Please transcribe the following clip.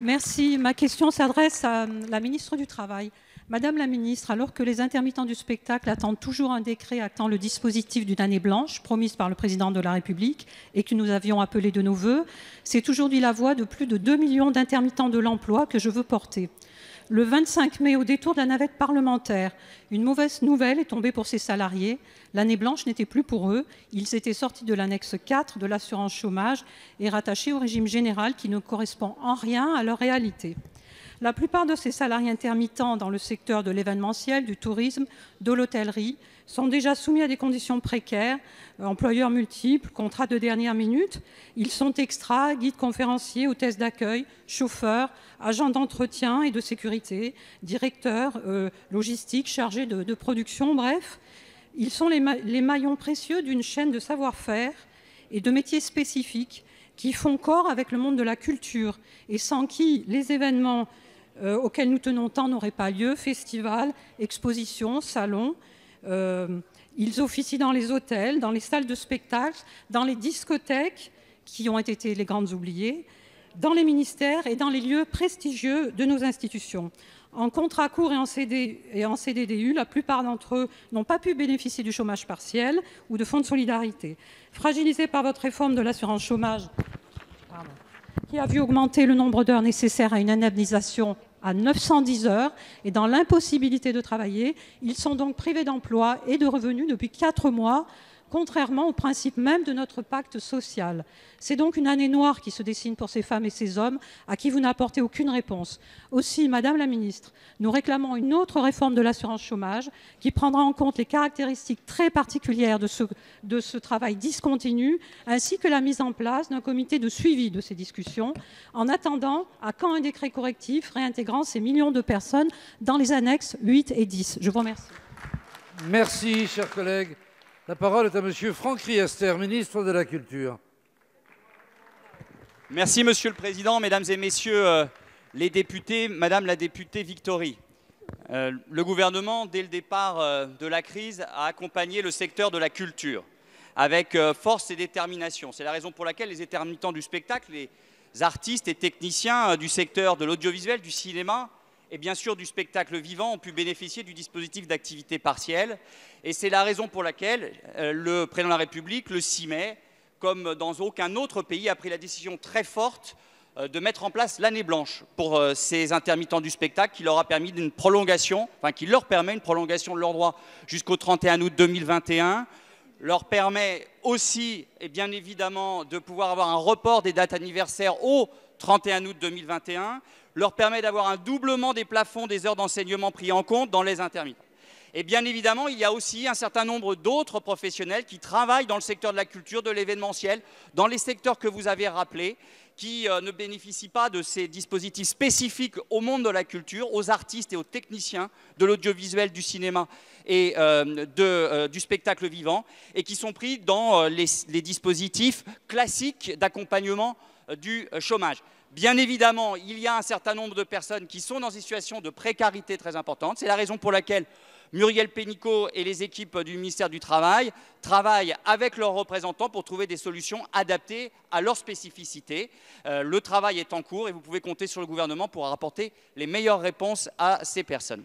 Merci. Ma question s'adresse à la ministre du Travail. Madame la ministre, alors que les intermittents du spectacle attendent toujours un décret actant le dispositif d'une année blanche promise par le président de la République et que nous avions appelé de nos voeux, c'est aujourd'hui la voix de plus de 2 millions d'intermittents de l'emploi que je veux porter. Le 25 mai, au détour de la navette parlementaire, une mauvaise nouvelle est tombée pour ces salariés. L'année blanche n'était plus pour eux. Ils étaient sortis de l'annexe 4 de l'assurance chômage et rattachés au régime général qui ne correspond en rien à leur réalité. La plupart de ces salariés intermittents dans le secteur de l'événementiel, du tourisme, de l'hôtellerie sont déjà soumis à des conditions précaires, employeurs multiples, contrats de dernière minute. Ils sont extras, guides conférenciers, hôtesses d'accueil, chauffeurs, agents d'entretien et de sécurité, directeurs logistiques chargés de production, bref. Ils sont les maillons précieux d'une chaîne de savoir-faire et de métiers spécifiques qui font corps avec le monde de la culture et sans qui les événements auxquels nous tenons tant n'auraient pas lieu, festivals, expositions, salons. Ils officient dans les hôtels, dans les salles de spectacle, dans les discothèques, qui ont été les grandes oubliées, dans les ministères et dans les lieux prestigieux de nos institutions. En contrat court et en CDDU, la plupart d'entre eux n'ont pas pu bénéficier du chômage partiel ou de fonds de solidarité. Fragilisés par votre réforme de l'assurance chômage, qui a vu augmenter le nombre d'heures nécessaires à une indemnisation à 910 heures et dans l'impossibilité de travailler, ils sont donc privés d'emploi et de revenus depuis 4 mois, contrairement au principe même de notre pacte social. C'est donc une année noire qui se dessine pour ces femmes et ces hommes à qui vous n'apportez aucune réponse. Aussi, Madame la Ministre, nous réclamons une autre réforme de l'assurance chômage qui prendra en compte les caractéristiques très particulières de ce travail discontinu, ainsi que la mise en place d'un comité de suivi de ces discussions. En attendant, à quand un décret correctif réintégrant ces millions de personnes dans les annexes 8 et 10 ? Je vous remercie. Merci, chers collègues. La parole est à Monsieur Franck Riester, ministre de la Culture. Merci Monsieur le Président, Mesdames et Messieurs les députés, Madame la députée Victory. Le gouvernement, dès le départ de la crise, a accompagné le secteur de la culture avec force et détermination. C'est la raison pour laquelle les intermittents du spectacle, les artistes et techniciens du secteur de l'audiovisuel, du cinéma, et bien sûr du spectacle vivant ont pu bénéficier du dispositif d'activité partielle. Et c'est la raison pour laquelle le président de la République, le 6 mai, comme dans aucun autre pays, a pris la décision très forte de mettre en place l'année blanche pour ces intermittents du spectacle qui leur a permis une prolongation, enfin qui leur permet une prolongation de leurs droits jusqu'au 31 août 2021, leur permet aussi et bien évidemment de pouvoir avoir un report des dates anniversaires au 31 août 2021, leur permet d'avoir un doublement des plafonds des heures d'enseignement pris en compte dans les intermittents. Et bien évidemment, il y a aussi un certain nombre d'autres professionnels qui travaillent dans le secteur de la culture, de l'événementiel, dans les secteurs que vous avez rappelés, qui ne bénéficient pas de ces dispositifs spécifiques au monde de la culture, aux artistes et aux techniciens de l'audiovisuel, du cinéma et du spectacle vivant, et qui sont pris dans les dispositifs classiques d'accompagnement du chômage. Bien évidemment, il y a un certain nombre de personnes qui sont dans des situations de précarité très importantes. C'est la raison pour laquelle Muriel Pénicaud et les équipes du ministère du Travail travaillent avec leurs représentants pour trouver des solutions adaptées à leurs spécificités. Le travail est en cours et vous pouvez compter sur le gouvernement pour apporter les meilleures réponses à ces personnes.